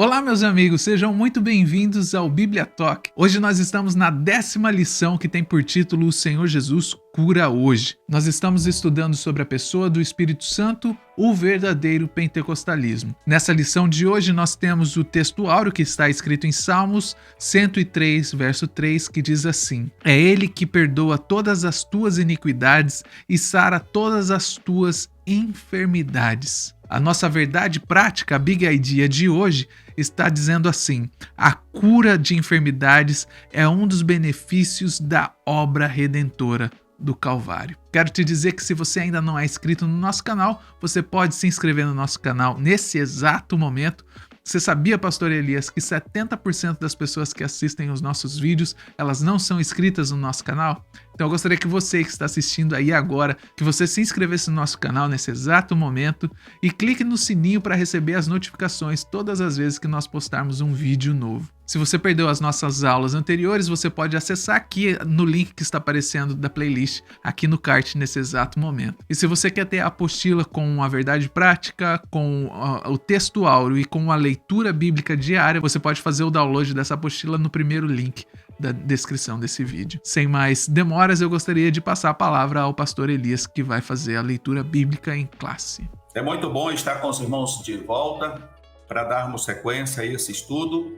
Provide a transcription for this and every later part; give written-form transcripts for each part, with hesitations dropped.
Olá, meus amigos, sejam muito bem-vindos ao Bíblia Talk. Hoje nós estamos na 10ª lição que tem por título O Senhor Jesus cura hoje. Nós estamos estudando sobre a pessoa do Espírito Santo, o verdadeiro pentecostalismo. Nessa lição de hoje nós temos o texto áureo que está escrito em Salmos 103, verso 3, que diz assim: É Ele que perdoa todas as tuas iniquidades e sara todas as tuas enfermidades. A nossa verdade prática, a Big Idea de hoje, está dizendo assim: a cura de enfermidades é um dos benefícios da obra redentora do Calvário. Quero te dizer que se você ainda não é inscrito no nosso canal, você pode se inscrever no nosso canal nesse exato momento. Você sabia, Pastor Elias, que 70% das pessoas que assistem os nossos vídeos, elas não são inscritas no nosso canal? Então eu gostaria que você que está assistindo aí agora, que você se inscrevesse no nosso canal nesse exato momento e clique no sininho para receber as notificações todas as vezes que nós postarmos um vídeo novo. Se você perdeu as nossas aulas anteriores, você pode acessar aqui no link que está aparecendo da playlist, aqui no card nesse exato momento. E se você quer ter a apostila com a verdade prática, com o texto áureo e com a leitura bíblica diária, você pode fazer o download dessa apostila no primeiro link da descrição desse vídeo. Sem mais demoras, eu gostaria de passar a palavra ao pastor Elias, que vai fazer a leitura bíblica em classe. É muito bom estar com os irmãos de volta para darmos sequência a esse estudo.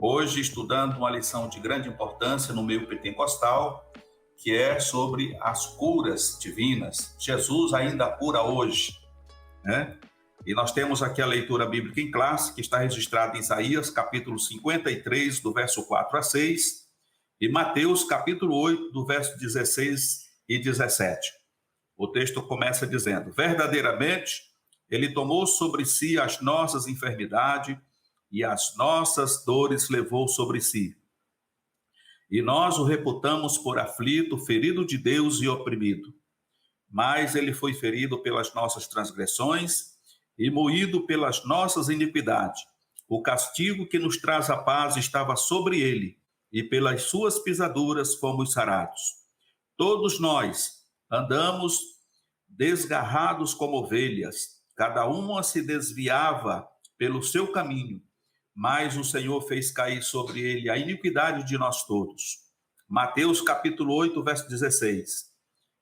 Hoje, estudando uma lição de grande importância no meio pentecostal, que é sobre as curas divinas. Jesus ainda cura hoje, né? E nós temos aqui a leitura bíblica em classe, que está registrada em Isaías, capítulo 53, do verso 4 a 6, e Mateus, capítulo 8, do verso 16 e 17. O texto começa dizendo: verdadeiramente, ele tomou sobre si as nossas enfermidades e as nossas dores levou sobre si. E nós o reputamos por aflito, ferido de Deus e oprimido. Mas ele foi ferido pelas nossas transgressões e moído pelas nossas iniquidades. O castigo que nos traz a paz estava sobre ele, e pelas suas pisaduras fomos sarados. Todos nós andamos desgarrados como ovelhas, cada uma se desviava pelo seu caminho, mas o Senhor fez cair sobre ele a iniquidade de nós todos. Mateus capítulo 8, verso 16.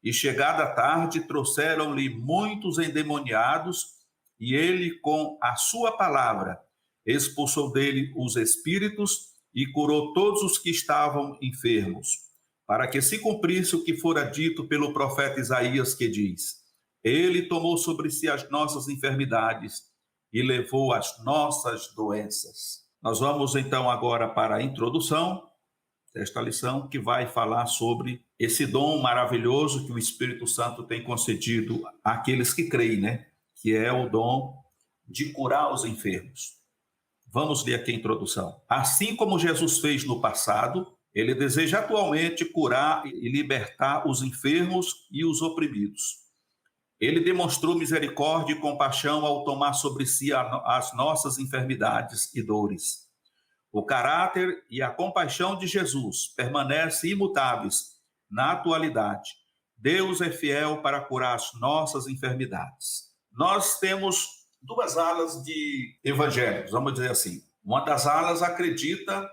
E chegada a tarde, trouxeram-lhe muitos endemoniados, e ele, com a sua palavra, expulsou dele os espíritos e curou todos os que estavam enfermos, para que se cumprisse o que fora dito pelo profeta Isaías, que diz: Ele tomou sobre si as nossas enfermidades e levou as nossas doenças. Nós vamos então agora para a introdução desta lição, que vai falar sobre esse dom maravilhoso que o Espírito Santo tem concedido àqueles que creem, né? Que é o dom de curar os enfermos. Vamos ler aqui a introdução. Assim como Jesus fez no passado, ele deseja atualmente curar e libertar os enfermos e os oprimidos. Ele demonstrou misericórdia e compaixão ao tomar sobre si as nossas enfermidades e dores. O caráter e a compaixão de Jesus permanecem imutáveis na atualidade. Deus é fiel para curar as nossas enfermidades. Nós temos duas alas de evangélicos, vamos dizer assim. Uma das alas acredita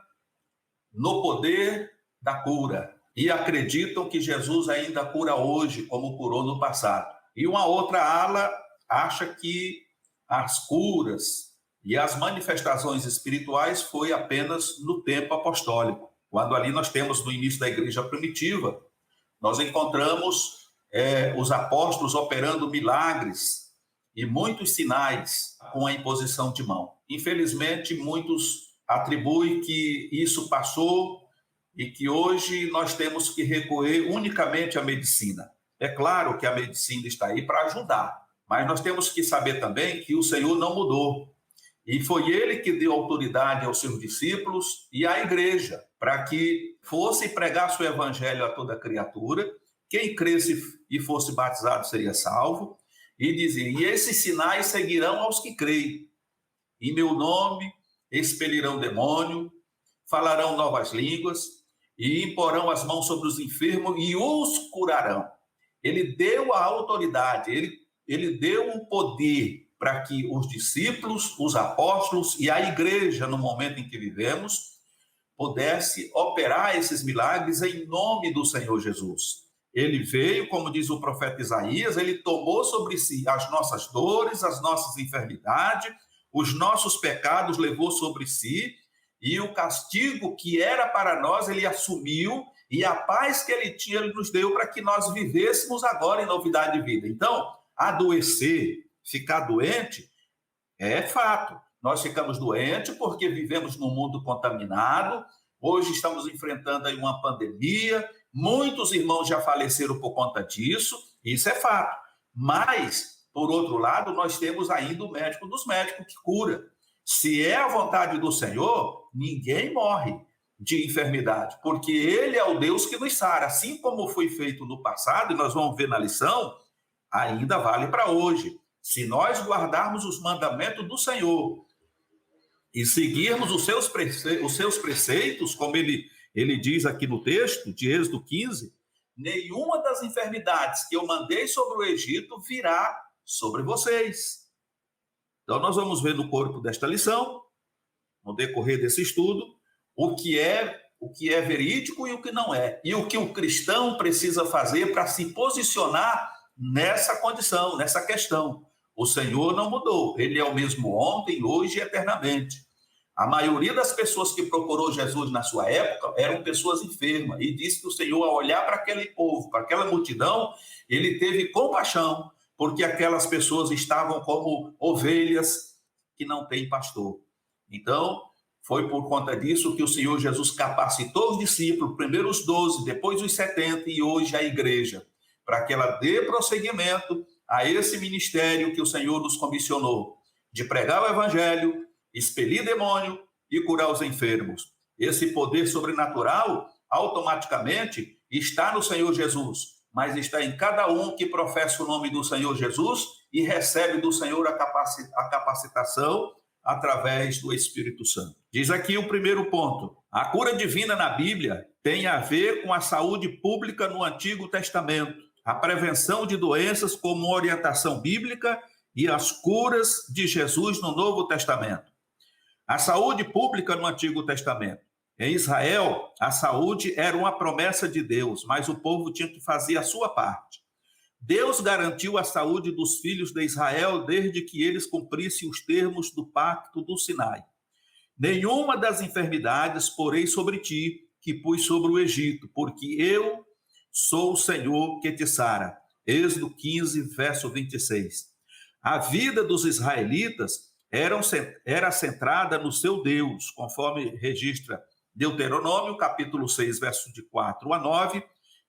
no poder da cura e acreditam que Jesus ainda cura hoje, como curou no passado. E uma outra ala acha que as curas e as manifestações espirituais foi apenas no tempo apostólico. Quando ali nós temos no início da igreja primitiva, nós encontramos os apóstolos operando milagres e muitos sinais com a imposição de mão. Infelizmente, muitos atribuem que isso passou e que hoje nós temos que recorrer unicamente à medicina. É claro que a medicina está aí para ajudar, mas nós temos que saber também que o Senhor não mudou. E foi ele que deu autoridade aos seus discípulos e à igreja, para que fosse pregar seu evangelho a toda criatura. Quem cresce e fosse batizado seria salvo. E dizia: e esses sinais seguirão aos que creem. Em meu nome expelirão demônio, falarão novas línguas e imporão as mãos sobre os enfermos e os curarão. Ele deu a autoridade, ele deu o poder para que os discípulos, os apóstolos e a igreja, no momento em que vivemos, pudesse operar esses milagres em nome do Senhor Jesus. Ele veio, como diz o profeta Isaías, ele tomou sobre si as nossas dores, as nossas enfermidades, os nossos pecados levou sobre si, e o castigo que era para nós, ele assumiu, e a paz que ele tinha, ele nos deu para que nós vivêssemos agora em novidade de vida. Então, adoecer, ficar doente, é fato. Nós ficamos doentes porque vivemos num mundo contaminado, hoje estamos enfrentando aí uma pandemia, muitos irmãos já faleceram por conta disso, isso é fato. Mas, por outro lado, nós temos ainda o médico dos médicos que cura. Se é a vontade do Senhor, ninguém morre de enfermidade, porque Ele é o Deus que nos sara. Assim como foi feito no passado, e nós vamos ver na lição, ainda vale para hoje. Se nós guardarmos os mandamentos do Senhor e seguirmos os seus preceitos, como ele diz aqui no texto de Êxodo 15, nenhuma das enfermidades que eu mandei sobre o Egito virá sobre vocês. Então, nós vamos ver no corpo desta lição, no decorrer desse estudo, o que é verídico e o que não é. E o que o cristão precisa fazer para se posicionar nessa condição, nessa questão. O Senhor não mudou. Ele é o mesmo ontem, hoje e eternamente. A maioria das pessoas que procurou Jesus na sua época eram pessoas enfermas. E disse que o Senhor, ao olhar para aquele povo, para aquela multidão, ele teve compaixão, porque aquelas pessoas estavam como ovelhas que não têm pastor. Então, foi por conta disso que o Senhor Jesus capacitou os discípulos, primeiro os 12, depois os 70 e hoje a igreja, para que ela dê prosseguimento a esse ministério que o Senhor nos comissionou, de pregar o evangelho, expelir demônio e curar os enfermos. Esse poder sobrenatural, automaticamente, está no Senhor Jesus, mas está em cada um que professa o nome do Senhor Jesus e recebe do Senhor a capacitação através do Espírito Santo. Diz aqui o primeiro ponto: a cura divina na Bíblia tem a ver com a saúde pública no Antigo Testamento, a prevenção de doenças como orientação bíblica e as curas de Jesus no Novo Testamento. A saúde pública no Antigo Testamento. Em Israel, a saúde era uma promessa de Deus, mas o povo tinha que fazer a sua parte. Deus garantiu a saúde dos filhos de Israel desde que eles cumprissem os termos do pacto do Sinai. Nenhuma das enfermidades porei sobre ti, que pus sobre o Egito, porque eu sou o Senhor que te sara. Êxodo 15, verso 26. A vida dos israelitas era centrada no seu Deus, conforme registra Deuteronômio, capítulo 6, verso de 4 a 9,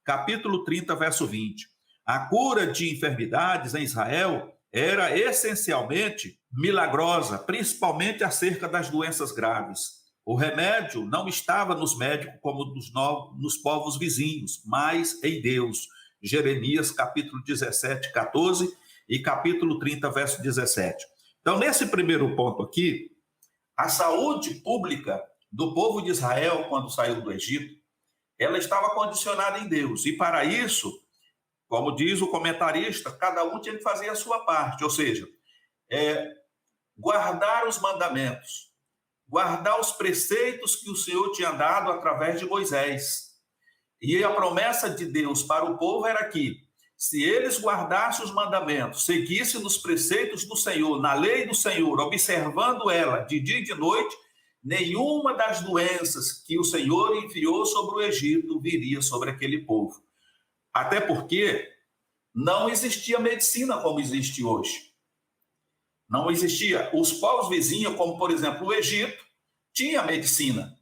capítulo 30, verso 20. A cura de enfermidades em Israel era essencialmente milagrosa, principalmente acerca das doenças graves. O remédio não estava nos médicos como nos povos vizinhos, mas em Deus. Jeremias, capítulo 17, 14 e capítulo 30, verso 17. Então, nesse primeiro ponto aqui, a saúde pública do povo de Israel, quando saiu do Egito, ela estava condicionada em Deus. E para isso, como diz o comentarista, cada um tinha que fazer a sua parte, ou seja, guardar os mandamentos, guardar os preceitos que o Senhor tinha dado através de Moisés. E a promessa de Deus para o povo era que, se eles guardassem os mandamentos, seguissem os preceitos do Senhor, na lei do Senhor, observando ela de dia e de noite, nenhuma das doenças que o Senhor enviou sobre o Egito viria sobre aquele povo. Até porque não existia medicina como existe hoje. Não existia. Os povos vizinhos, como por exemplo o Egito, tinha medicina.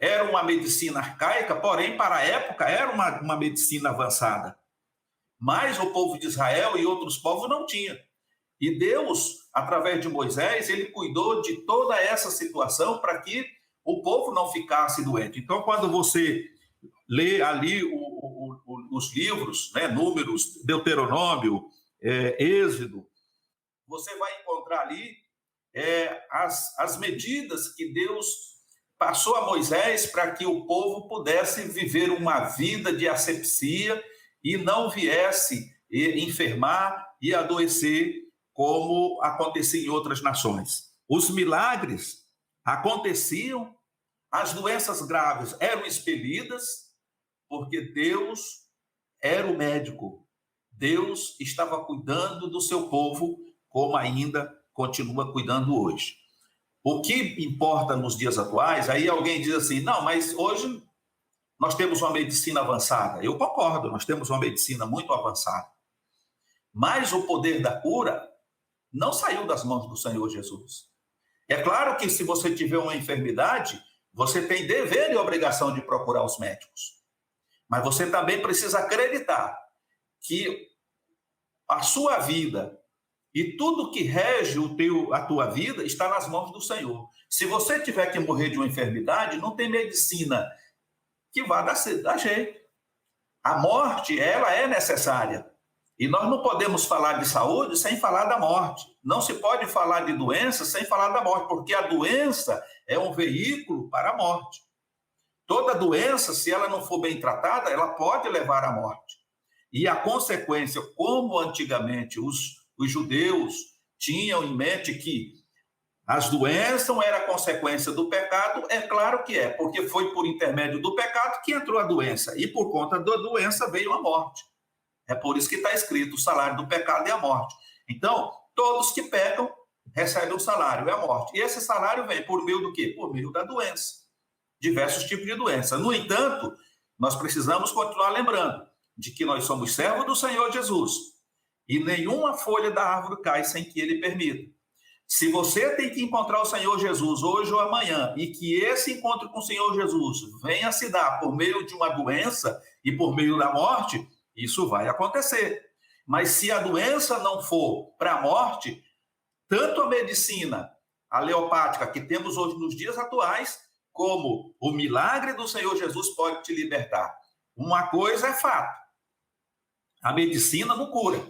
Era uma medicina arcaica, porém para a época era uma medicina avançada. Mas o povo de Israel e outros povos não tinham. E Deus, através de Moisés, ele cuidou de toda essa situação para que o povo não ficasse doente. Então, quando você lê ali os livros, Números, Deuteronômio, Êxodo, você vai encontrar ali as medidas que Deus passou a Moisés para que o povo pudesse viver uma vida de asepsia e não viesse enfermar e adoecer como acontecia em outras nações. Os milagres aconteciam, as doenças graves eram expelidas, porque Deus era o médico. Deus estava cuidando do seu povo, como ainda continua cuidando hoje. O que importa nos dias atuais, aí alguém diz assim, não, mas hoje nós temos uma medicina avançada. Eu concordo, nós temos uma medicina muito avançada. Mas o poder da cura não saiu das mãos do Senhor Jesus. É claro que se você tiver uma enfermidade, você tem dever e obrigação de procurar os médicos. Mas você também precisa acreditar que a sua vida e tudo que rege a tua vida está nas mãos do Senhor. Se você tiver que morrer de uma enfermidade, não tem medicina que vá dar jeito. A morte, ela é necessária. E nós não podemos falar de saúde sem falar da morte. Não se pode falar de doença sem falar da morte, porque a doença é um veículo para a morte. Toda doença, se ela não for bem tratada, ela pode levar à morte. E a consequência, como antigamente os judeus tinham em mente que as doenças eram consequência do pecado, é claro que é, porque foi por intermédio do pecado que entrou a doença. E por conta da doença veio a morte. É por isso que está escrito, o salário do pecado é a morte. Então, todos que pecam recebem um salário, é a morte. E esse salário vem por meio do quê? Por meio da doença. Diversos tipos de doença. No entanto, nós precisamos continuar lembrando de que nós somos servos do Senhor Jesus. E nenhuma folha da árvore cai sem que Ele permita. Se você tem que encontrar o Senhor Jesus hoje ou amanhã, e que esse encontro com o Senhor Jesus venha se dar por meio de uma doença e por meio da morte, isso vai acontecer. Mas se a doença não for para a morte, tanto a medicina aleopática que temos hoje nos dias atuais, como o milagre do Senhor Jesus pode te libertar. Uma coisa é fato, a medicina não cura.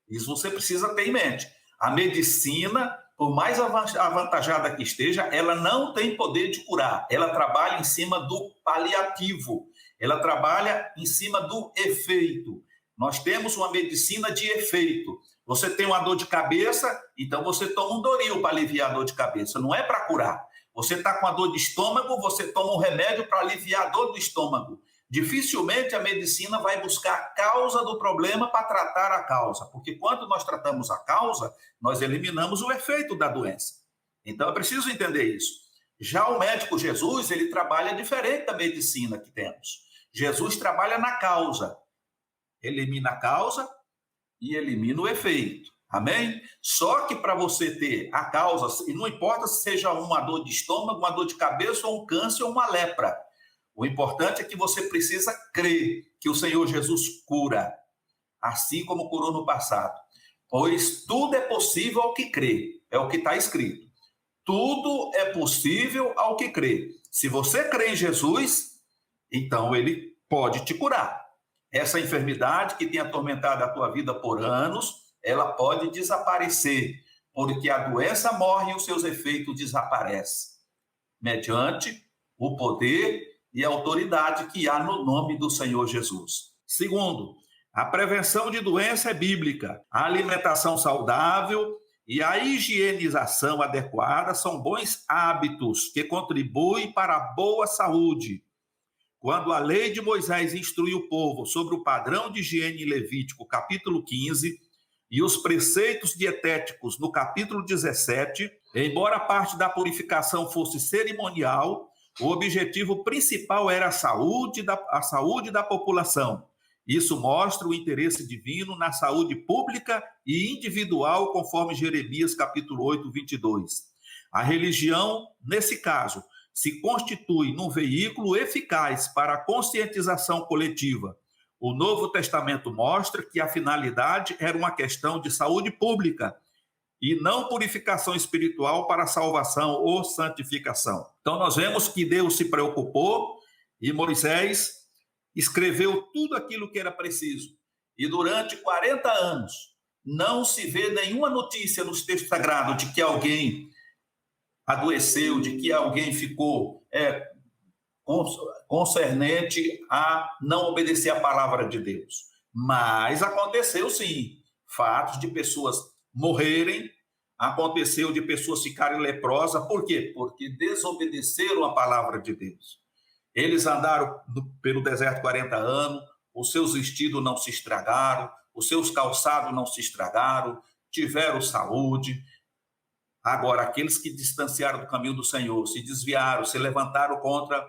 Isso você precisa ter em mente. A medicina, por mais avantajada que esteja, ela não tem poder de curar. Ela trabalha em cima do paliativo. Ela trabalha em cima do efeito. Nós temos uma medicina de efeito. Você tem uma dor de cabeça, então você toma um Doril para aliviar a dor de cabeça. Não é para curar. Você está com a dor de estômago, você toma um remédio para aliviar a dor do estômago. Dificilmente a medicina vai buscar a causa do problema para tratar a causa, porque quando nós tratamos a causa, nós eliminamos o efeito da doença. Então é preciso entender isso. Já o médico Jesus, ele trabalha diferente da medicina que temos. Jesus trabalha na causa. Elimina a causa e elimina o efeito. Amém? Só que para você ter a causa, e não importa se seja uma dor de estômago, uma dor de cabeça, ou um câncer, ou uma lepra. O importante é que você precisa crer que o Senhor Jesus cura, assim como curou no passado. Pois tudo é possível ao que crê, é o que está escrito. Tudo é possível ao que crê. Se você crê em Jesus, então ele pode te curar. Essa enfermidade que tem atormentado a tua vida por anos, ela pode desaparecer, porque a doença morre e os seus efeitos desaparecem, mediante o poder e a autoridade que há no nome do Senhor Jesus. Segundo, a prevenção de doença é bíblica. A alimentação saudável e a higienização adequada são bons hábitos que contribuem para a boa saúde. Quando a lei de Moisés instrui o povo sobre o padrão de higiene em Levítico, capítulo 15, e os preceitos dietéticos no capítulo 17, embora parte da purificação fosse cerimonial, o objetivo principal era a saúde da população. Isso mostra o interesse divino na saúde pública e individual, conforme Jeremias capítulo 8, 22. A religião, nesse caso, se constitui num veículo eficaz para a conscientização coletiva. O Novo Testamento mostra que a finalidade era uma questão de saúde pública e não purificação espiritual para salvação ou santificação. Então nós vemos que Deus se preocupou e Moisés escreveu tudo aquilo que era preciso. E durante 40 anos não se vê nenhuma notícia nos textos sagrados de que alguém adoeceu, de que alguém ficou concernente a não obedecer a palavra de Deus. Mas aconteceu sim, fatos de pessoas morrerem, aconteceu de pessoas ficarem leprosas. Por quê? Porque desobedeceram a palavra de Deus. Eles andaram pelo deserto 40 anos, os seus vestidos não se estragaram, os seus calçados não se estragaram, tiveram saúde. Agora, aqueles que distanciaram do caminho do Senhor, se desviaram, se levantaram contra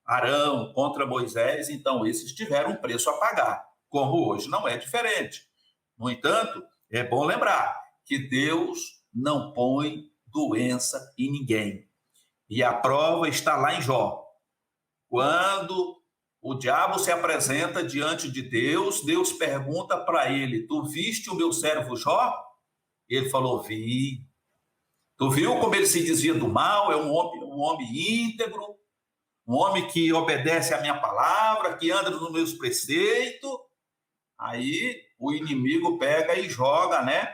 Arão, contra Moisés, então esses tiveram um preço a pagar, como hoje não é diferente. No entanto, é bom lembrar que Deus não põe doença em ninguém. E a prova está lá em Jó. Quando o diabo se apresenta diante de Deus, Deus pergunta para ele: tu viste o meu servo Jó? Ele falou: vi. Tu viu como ele se desvia do mal? É um homem íntegro, um homem que obedece à minha palavra, que anda nos meus preceitos. Aí o inimigo pega e joga, né?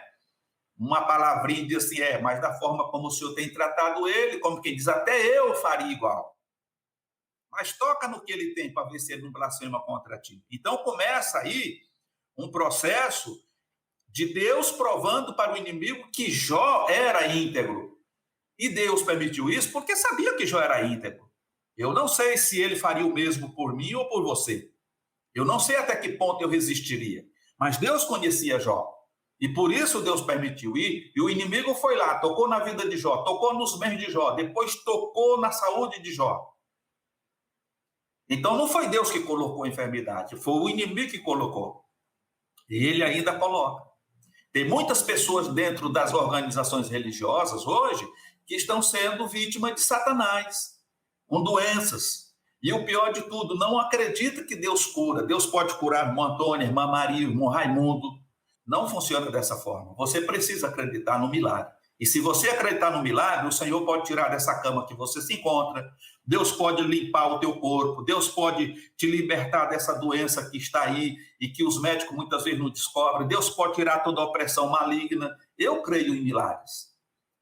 Uma palavrinha e diz assim: mas da forma como o Senhor tem tratado ele, como quem diz, até eu faria igual. Mas toca no que ele tem para ver se ele não blasfema contra ti. Então começa aí um processo de Deus provando para o inimigo que Jó era íntegro. E Deus permitiu isso porque sabia que Jó era íntegro. Eu não sei se ele faria o mesmo por mim ou por você. Eu não sei até que ponto eu resistiria. Mas Deus conhecia Jó. E por isso Deus permitiu ir. E o inimigo foi lá, tocou na vida de Jó, tocou nos bens de Jó, depois tocou na saúde de Jó. Então não foi Deus que colocou a enfermidade, foi o inimigo que colocou. E ele ainda coloca. Tem muitas pessoas dentro das organizações religiosas hoje que estão sendo vítimas de Satanás, com doenças. E o pior de tudo, não acredita que Deus cura. Deus pode curar irmã Antônia, irmã Maria, irmão Raimundo. Não funciona dessa forma. Você precisa acreditar no milagre. E se você acreditar no milagre, o Senhor pode tirar dessa cama que você se encontra, Deus pode limpar o teu corpo, Deus pode te libertar dessa doença que está aí e que os médicos muitas vezes não descobrem, Deus pode tirar toda a opressão maligna. Eu creio em milagres.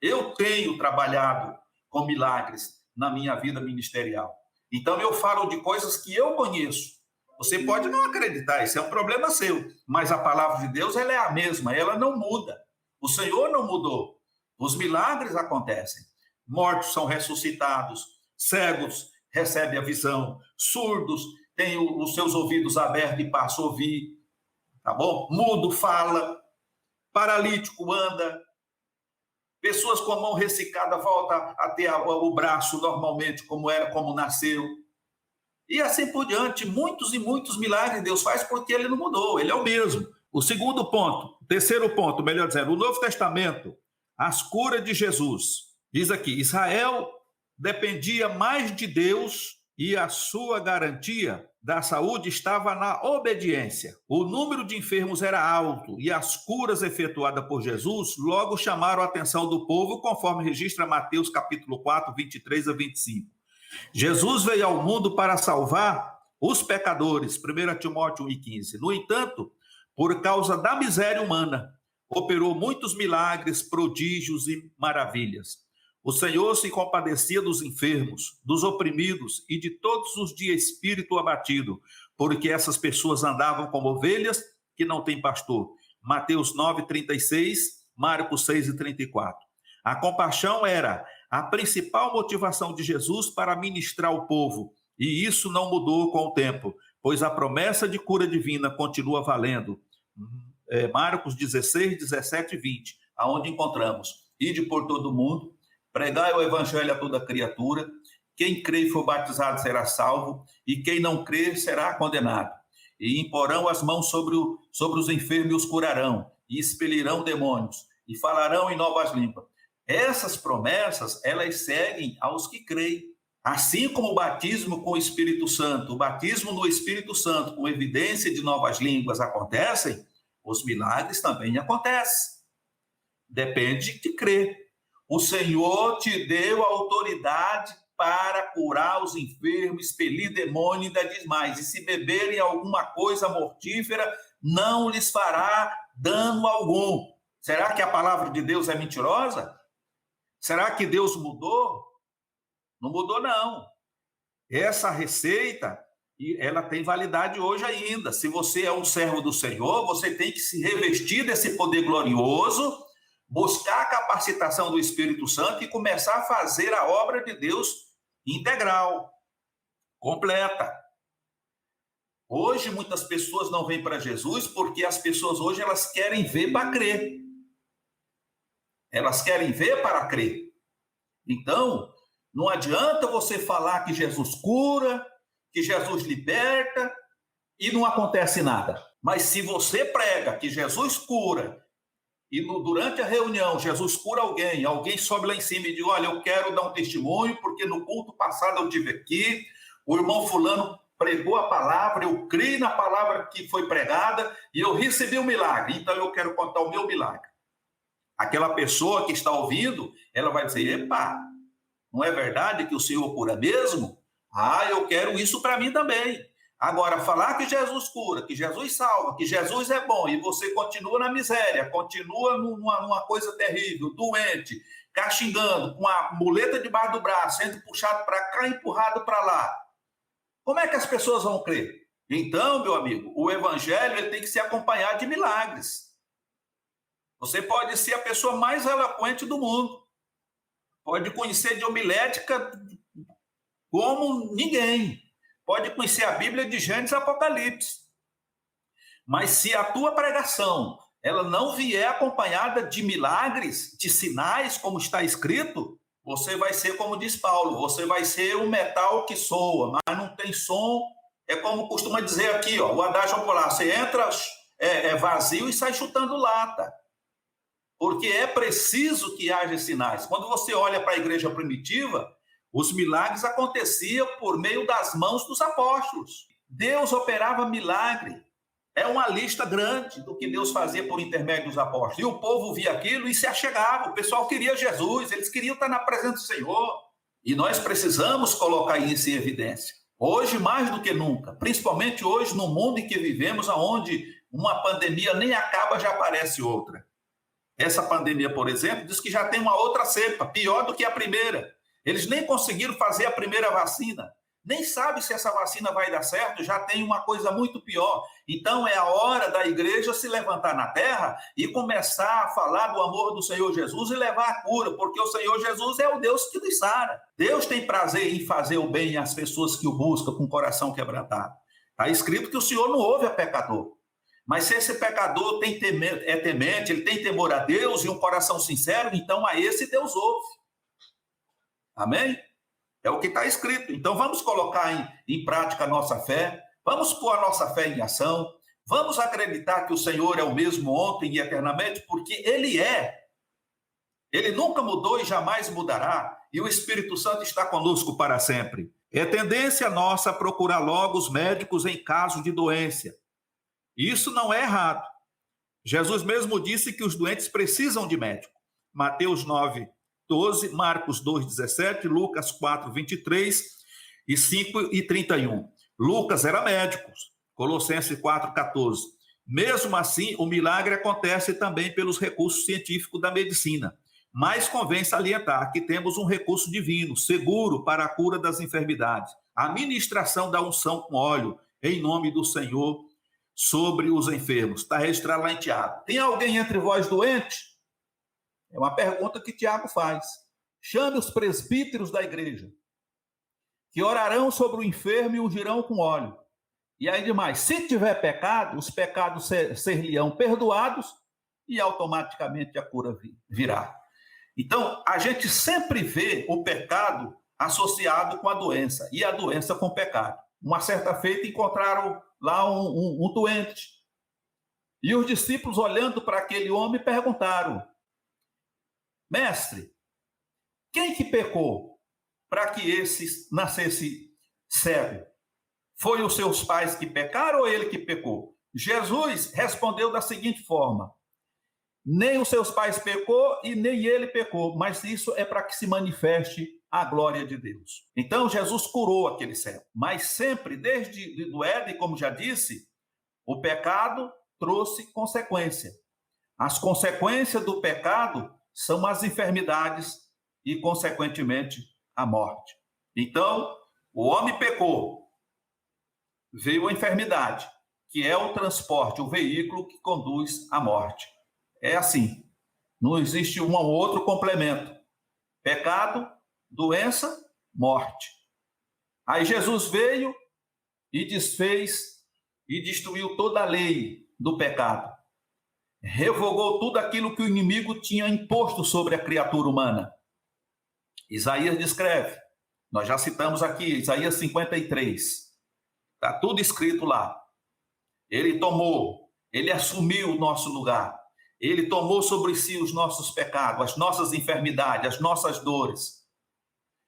Eu tenho trabalhado com milagres na minha vida ministerial. Então eu falo de coisas que eu conheço. Você pode não acreditar, isso é um problema seu, mas a palavra de Deus ela é a mesma, ela não muda. O Senhor não mudou. Os milagres acontecem. Mortos são ressuscitados, cegos recebem a visão, surdos têm os seus ouvidos abertos e passam a ouvir, tá bom? Mudo fala, paralítico anda, pessoas com a mão ressecada voltam a ter o braço normalmente como era, como nasceu. E assim por diante, muitos e muitos milagres Deus faz porque ele não mudou, ele é o mesmo. O terceiro ponto, melhor dizendo, o Novo Testamento, as curas de Jesus. Diz aqui, Israel dependia mais de Deus e a sua garantia da saúde estava na obediência. O número de enfermos era alto e as curas efetuadas por Jesus logo chamaram a atenção do povo, conforme registra Mateus capítulo 4, 23 a 25. Jesus veio ao mundo para salvar os pecadores, 1 Timóteo 1,15. No entanto, por causa da miséria humana, operou muitos milagres, prodígios e maravilhas. O Senhor se compadecia dos enfermos, dos oprimidos e de todos os de espírito abatido, porque essas pessoas andavam como ovelhas que não têm pastor. Mateus 9, 36, Marcos 6 e 34. A compaixão era a principal motivação de Jesus para ministrar ao povo, e isso não mudou com o tempo, pois a promessa de cura divina continua valendo. Marcos 16, 17 e 20, aonde encontramos: ide por todo o mundo, pregai o evangelho a toda criatura, quem crê e for batizado será salvo, e quem não crer será condenado. E imporão as mãos sobre os enfermos e os curarão, e expelirão demônios, e falarão em novas línguas. Essas promessas, elas seguem aos que creem. Assim como o batismo com o Espírito Santo, o batismo no Espírito Santo com evidência de novas línguas acontecem, os milagres também acontecem. Depende de crer. O Senhor te deu autoridade para curar os enfermos, expelir demônio e ainda diz mais: e se beberem alguma coisa mortífera, não lhes fará dano algum. Será que a palavra de Deus é mentirosa? Será que Deus mudou? Não mudou, não. Essa receita, ela tem validade hoje ainda. Se você é um servo do Senhor, você tem que se revestir desse poder glorioso buscar a capacitação do Espírito Santo e começar a fazer a obra de Deus integral, completa. Hoje muitas pessoas não vêm para Jesus porque as pessoas hoje elas querem ver para crer. Elas querem ver para crer. Então, não adianta você falar que Jesus cura, que Jesus liberta e não acontece nada. Mas se você prega que Jesus cura e durante a reunião Jesus cura alguém sobe lá em cima e diz, olha, eu quero dar um testemunho porque no culto passado eu tive aqui, o irmão fulano pregou a palavra, eu criei na palavra que foi pregada e eu recebi um milagre, então eu quero contar o meu milagre. Aquela pessoa que está ouvindo, ela vai dizer, epa, não é verdade que o Senhor cura mesmo? Ah, eu quero isso para mim também. Agora, falar que Jesus cura, que Jesus salva, que Jesus é bom, e você continua na miséria, continua numa coisa terrível, doente, caxingando, com a muleta debaixo do braço, sendo puxado para cá, empurrado para lá. Como é que as pessoas vão crer? Então, meu amigo, o evangelho ele tem que se acompanhar de milagres. Você pode ser a pessoa mais eloquente do mundo. Pode conhecer de homilética como ninguém. Pode conhecer a Bíblia de Gênesis e Apocalipse. Mas se a tua pregação ela não vier acompanhada de milagres, de sinais, como está escrito, você vai ser, como diz Paulo, você vai ser um metal que soa, mas não tem som. É como costuma dizer aqui, ó, o adágio popular, você entra vazio e sai chutando lata. Porque é preciso que haja sinais. Quando você olha para a igreja primitiva, os milagres aconteciam por meio das mãos dos apóstolos. Deus operava milagre. É uma lista grande do que Deus fazia por intermédio dos apóstolos. E o povo via aquilo e se achegava. O pessoal queria Jesus, eles queriam estar na presença do Senhor. E nós precisamos colocar isso em evidência. Hoje, mais do que nunca, principalmente hoje, no mundo em que vivemos, onde uma pandemia nem acaba, já aparece outra. Essa pandemia, por exemplo, diz que já tem uma outra cepa, pior do que a primeira. Eles nem conseguiram fazer a primeira vacina. Nem sabe se essa vacina vai dar certo, já tem uma coisa muito pior. Então é a hora da igreja se levantar na terra e começar a falar do amor do Senhor Jesus e levar a cura, porque o Senhor Jesus é o Deus que nos sara. Deus tem prazer em fazer o bem às pessoas que o buscam com o coração quebrantado. Está escrito que o Senhor não ouve a pecador. Mas se esse pecador é temente, ele tem temor a Deus e um coração sincero, então a esse Deus ouve. Amém? É o que está escrito. Então vamos colocar em prática a nossa fé, vamos pôr a nossa fé em ação, vamos acreditar que o Senhor é o mesmo ontem e eternamente, porque Ele é. Ele nunca mudou e jamais mudará, e o Espírito Santo está conosco para sempre. É tendência nossa procurar logo os médicos em caso de doença. Isso não é errado. Jesus mesmo disse que os doentes precisam de médico. Mateus 9:12, Marcos 2:17, Lucas 4:23 e 5:31. Lucas era médico. Colossenses 4:14. Mesmo assim, o milagre acontece também pelos recursos científicos da medicina. Mas convém salientar que temos um recurso divino, seguro para a cura das enfermidades. A ministração da unção com óleo, em nome do Senhor, sobre os enfermos. Está registrado lá em Tiago. Tem alguém entre vós doente? É uma pergunta que Tiago faz. Chame os presbíteros da igreja, que orarão sobre o enfermo e ungirão com óleo. E aí demais, se tiver pecado, os pecados ser-lhe-ão perdoados e automaticamente a cura virá. Então, a gente sempre vê o pecado associado com a doença e a doença com o pecado. Uma certa feita encontraram lá um doente. E os discípulos, olhando para aquele homem, perguntaram: Mestre, quem que pecou para que esse nascesse cego? Foi os seus pais que pecaram ou ele que pecou? Jesus respondeu da seguinte forma: nem os seus pais pecou e nem ele pecou, mas isso é para que se manifeste a glória de Deus. Então Jesus curou aquele cego, mas sempre desde o Éden, como já disse, o pecado trouxe consequência. As consequências do pecado são as enfermidades e, consequentemente, a morte. Então, o homem pecou, veio a enfermidade, que é o transporte, o veículo que conduz à morte. É assim. Não existe um ou outro complemento. Pecado, doença, morte. Aí Jesus veio e desfez e destruiu toda a lei do pecado. Revogou tudo aquilo que o inimigo tinha imposto sobre a criatura humana. Isaías descreve, nós já citamos aqui, Isaías 53. Está tudo escrito lá. Ele tomou, ele assumiu o nosso lugar. Ele tomou sobre si os nossos pecados, as nossas enfermidades, as nossas dores.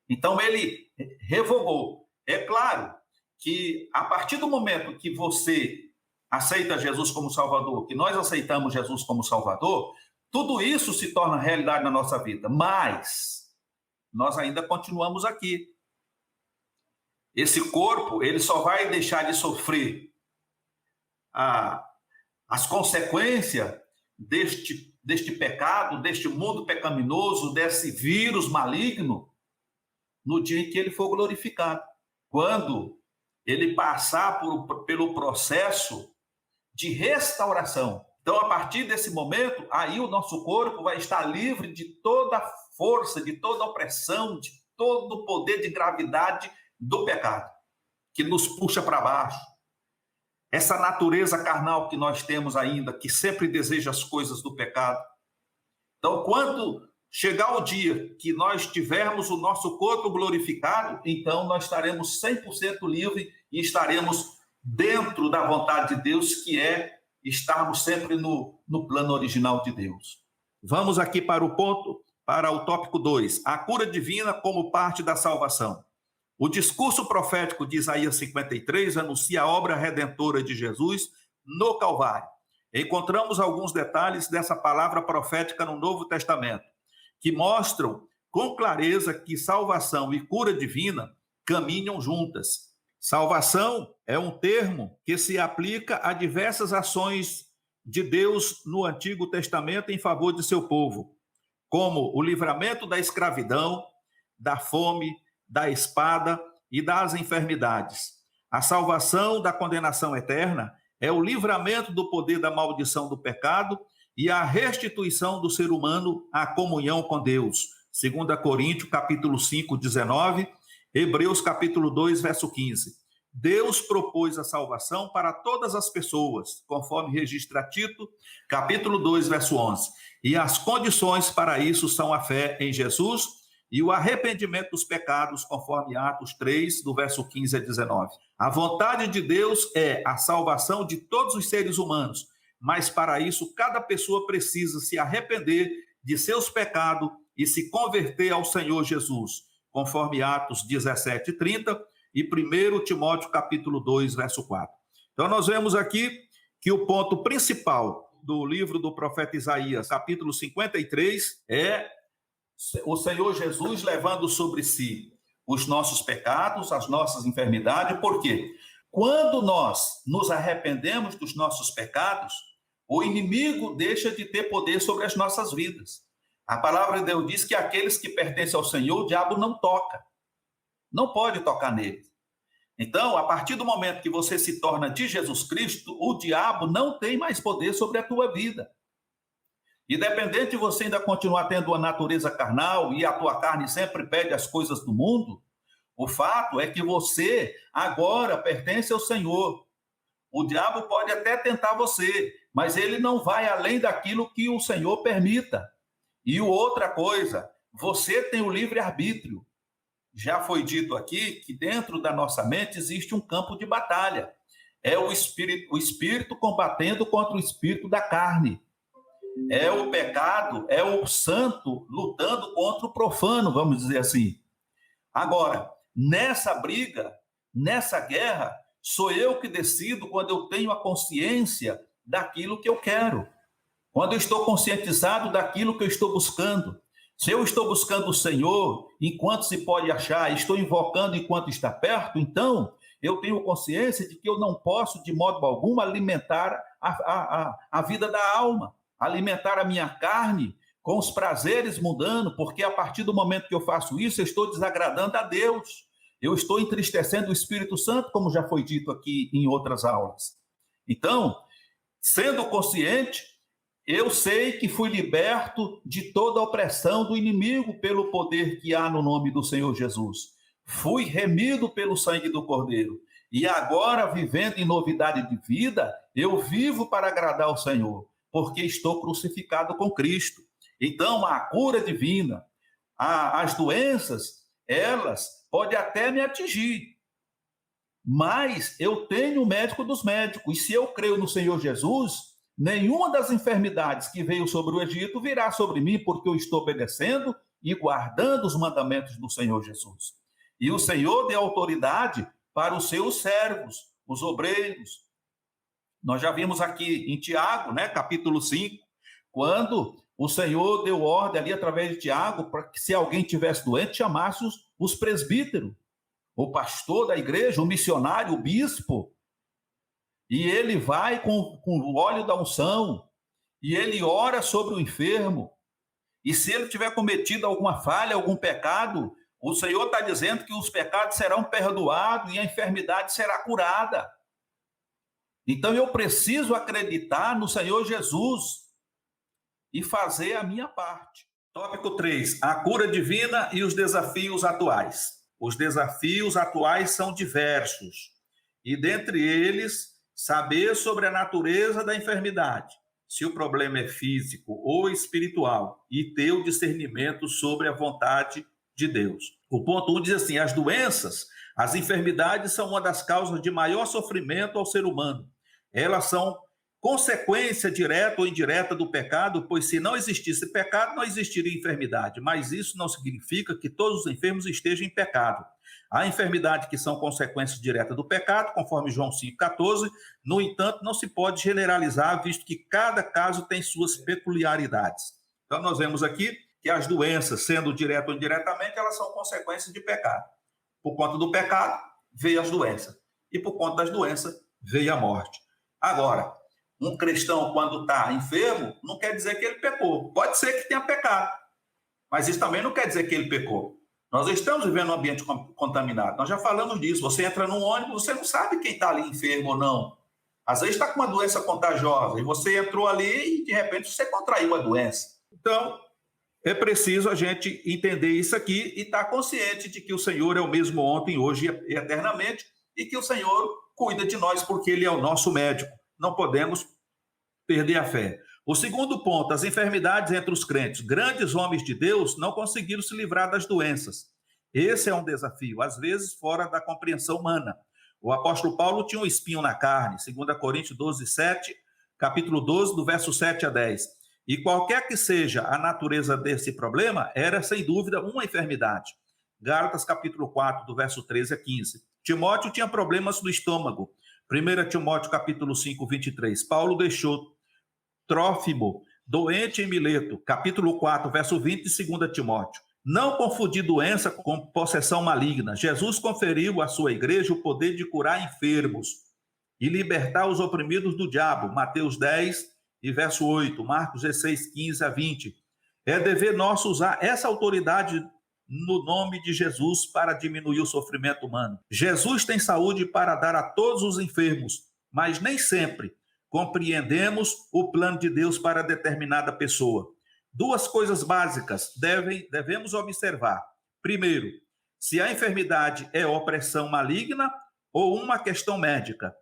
Então ele revogou. É claro que a partir do momento que você aceita Jesus como Salvador, que nós aceitamos Jesus como Salvador, tudo isso se torna realidade na nossa vida, mas nós ainda continuamos aqui. Esse corpo, ele só vai deixar de sofrer as consequências deste pecado, deste mundo pecaminoso, desse vírus maligno, no dia em que ele for glorificado. Quando ele passar pelo processo de restauração. Então, a partir desse momento, aí o nosso corpo vai estar livre de toda força, de toda opressão, de todo o poder de gravidade do pecado, que nos puxa para baixo. Essa natureza carnal que nós temos ainda, que sempre deseja as coisas do pecado. Então, quando chegar o dia que nós tivermos o nosso corpo glorificado, então nós estaremos 100% livres e estaremos dentro da vontade de Deus, que é estarmos sempre no plano original de Deus. Vamos aqui para o tópico 2, a cura divina como parte da salvação. O discurso profético de Isaías 53 anuncia a obra redentora de Jesus no Calvário. Encontramos alguns detalhes dessa palavra profética no Novo Testamento, que mostram com clareza que salvação e cura divina caminham juntas. Salvação é um termo que se aplica a diversas ações de Deus no Antigo Testamento em favor de seu povo, como o livramento da escravidão, da fome, da espada e das enfermidades. A salvação da condenação eterna é o livramento do poder da maldição do pecado e a restituição do ser humano à comunhão com Deus. 2 Coríntios, capítulo 5, 19, Hebreus, capítulo 2, verso 15. Deus propôs a salvação para todas as pessoas, conforme registra Tito, capítulo 2, verso 11. E as condições para isso são a fé em Jesus e o arrependimento dos pecados, conforme Atos 3, do verso 15 a 19. A vontade de Deus é a salvação de todos os seres humanos, mas para isso cada pessoa precisa se arrepender de seus pecados e se converter ao Senhor Jesus, conforme Atos 17, 30 e 1 Timóteo capítulo 2, verso 4. Então nós vemos aqui que o ponto principal do livro do profeta Isaías, capítulo 53, é o Senhor Jesus levando sobre si os nossos pecados, as nossas enfermidades. Por quê? Quando nós nos arrependemos dos nossos pecados, o inimigo deixa de ter poder sobre as nossas vidas. A palavra de Deus diz que aqueles que pertencem ao Senhor, o diabo não toca. Não pode tocar nele. Então, a partir do momento que você se torna de Jesus Cristo, o diabo não tem mais poder sobre a tua vida. Independente de você ainda continuar tendo uma natureza carnal e a tua carne sempre pede as coisas do mundo, o fato é que você agora pertence ao Senhor. O diabo pode até tentar você, mas ele não vai além daquilo que o Senhor permita. E outra coisa, você tem o livre-arbítrio. Já foi dito aqui que dentro da nossa mente existe um campo de batalha. É o espírito combatendo contra o espírito da carne. É o pecado, é o santo lutando contra o profano, vamos dizer assim. Agora, nessa briga, nessa guerra, sou eu que decido quando eu tenho a consciência daquilo que eu quero. Quando eu estou conscientizado daquilo que eu estou buscando. Se eu estou buscando o Senhor enquanto se pode achar, estou invocando enquanto está perto, então eu tenho consciência de que eu não posso, de modo algum, alimentar a vida da alma, alimentar a minha carne com os prazeres mudando, porque a partir do momento que eu faço isso, eu estou desagradando a Deus. Eu estou entristecendo o Espírito Santo, como já foi dito aqui em outras aulas. Então, sendo consciente, Eu sei que fui liberto de toda a opressão do inimigo pelo poder que há no nome do Senhor Jesus. Fui remido pelo sangue do Cordeiro. E agora, vivendo em novidade de vida, eu vivo para agradar ao Senhor, porque estou crucificado com Cristo. Então, a cura divina, as doenças, elas podem até me atingir, mas eu tenho o médico dos médicos. E se eu creio no Senhor Jesus, nenhuma das enfermidades que veio sobre o Egito virá sobre mim, porque eu estou obedecendo e guardando os mandamentos do Senhor Jesus. E o Senhor deu autoridade para os seus servos, os obreiros. Nós já vimos aqui em Tiago, capítulo 5, quando o Senhor deu ordem ali através de Tiago para que, se alguém tivesse doente, chamasse os presbíteros, o pastor da igreja, o missionário, o bispo. E ele vai com o óleo da unção e ele ora sobre o enfermo. E se ele tiver cometido alguma falha, algum pecado, o Senhor está dizendo que os pecados serão perdoados e a enfermidade será curada. Então eu preciso acreditar no Senhor Jesus e fazer a minha parte. Tópico 3, a cura divina e os desafios atuais. Os desafios atuais são diversos, e dentre eles, saber sobre a natureza da enfermidade, se o problema é físico ou espiritual, e ter o discernimento sobre a vontade de Deus. O ponto 1 diz assim: as doenças, as enfermidades são uma das causas de maior sofrimento ao ser humano. Elas são consequência direta ou indireta do pecado, pois se não existisse pecado, não existiria enfermidade. Mas isso não significa que todos os enfermos estejam em pecado. Há enfermidades que são consequências diretas do pecado, conforme João 5,14. No entanto, não se pode generalizar, visto que cada caso tem suas peculiaridades. Então, nós vemos aqui que as doenças, sendo direta ou indiretamente, elas são consequências de pecado. Por conta do pecado, veio as doenças. E por conta das doenças, veio a morte. Agora, um cristão, quando está enfermo, não quer dizer que ele pecou. Pode ser que tenha pecado, mas isso também não quer dizer que ele pecou. Nós estamos vivendo um ambiente contaminado. Nós já falamos disso. Você entra num ônibus, você não sabe quem está ali enfermo ou não. Às vezes está com uma doença contagiosa e você entrou ali e, de repente, você contraiu a doença. Então, é preciso a gente entender isso aqui e estar consciente de que o Senhor é o mesmo ontem, hoje e eternamente, e que o Senhor cuida de nós porque Ele é o nosso médico. Não podemos perder a fé. O segundo ponto, as enfermidades entre os crentes. Grandes homens de Deus não conseguiram se livrar das doenças. Esse é um desafio, às vezes fora da compreensão humana. O apóstolo Paulo tinha um espinho na carne, 2 Coríntios 12, 7, capítulo 12, do verso 7 a 10. E qualquer que seja a natureza desse problema, era sem dúvida uma enfermidade. Gálatas capítulo 4, do verso 13 a 15. Timóteo tinha problemas no estômago. 1 Timóteo capítulo 5, 23. Paulo deixou Trófimo doente em Mileto, capítulo 4, verso 20 de 2 Timóteo. Não confundir doença com possessão maligna. Jesus conferiu à sua igreja o poder de curar enfermos e libertar os oprimidos do diabo. Mateus 10 e verso 8, Marcos 16, 15 a 20. É dever nosso usar essa autoridade no nome de Jesus para diminuir o sofrimento humano. Jesus tem saúde para dar a todos os enfermos, mas nem sempre compreendemos o plano de Deus para determinada pessoa. Duas coisas básicas devemos observar. Primeiro, se a enfermidade é opressão maligna ou uma questão médica,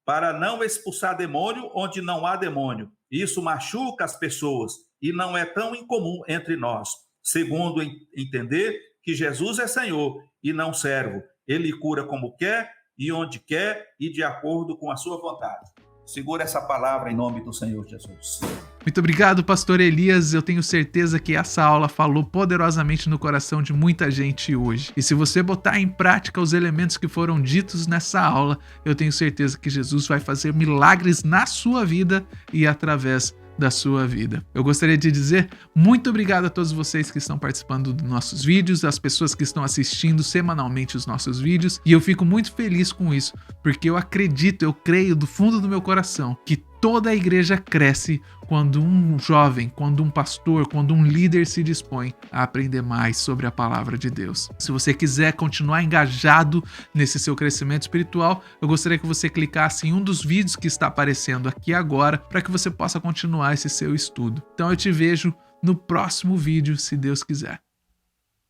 para não expulsar demônio onde não há demônio. Isso machuca as pessoas e não é tão incomum entre nós. Segundo, entender que Jesus é Senhor e não servo. Ele cura como quer e onde quer e de acordo com a sua vontade. Segura essa palavra em nome do Senhor Jesus. Muito obrigado, pastor Elias. Eu tenho certeza que essa aula falou poderosamente no coração de muita gente hoje. E se você botar em prática os elementos que foram ditos nessa aula, eu tenho certeza que Jesus vai fazer milagres na sua vida e através da sua vida. Eu gostaria de dizer muito obrigado a todos vocês que estão participando dos nossos vídeos, as pessoas que estão assistindo semanalmente os nossos vídeos, e eu fico muito feliz com isso, porque eu acredito, eu creio do fundo do meu coração que toda a igreja cresce quando um jovem, quando um pastor, quando um líder se dispõe a aprender mais sobre a palavra de Deus. Se você quiser continuar engajado nesse seu crescimento espiritual, eu gostaria que você clicasse em um dos vídeos que está aparecendo aqui agora para que você possa continuar esse seu estudo. Então eu te vejo no próximo vídeo, se Deus quiser.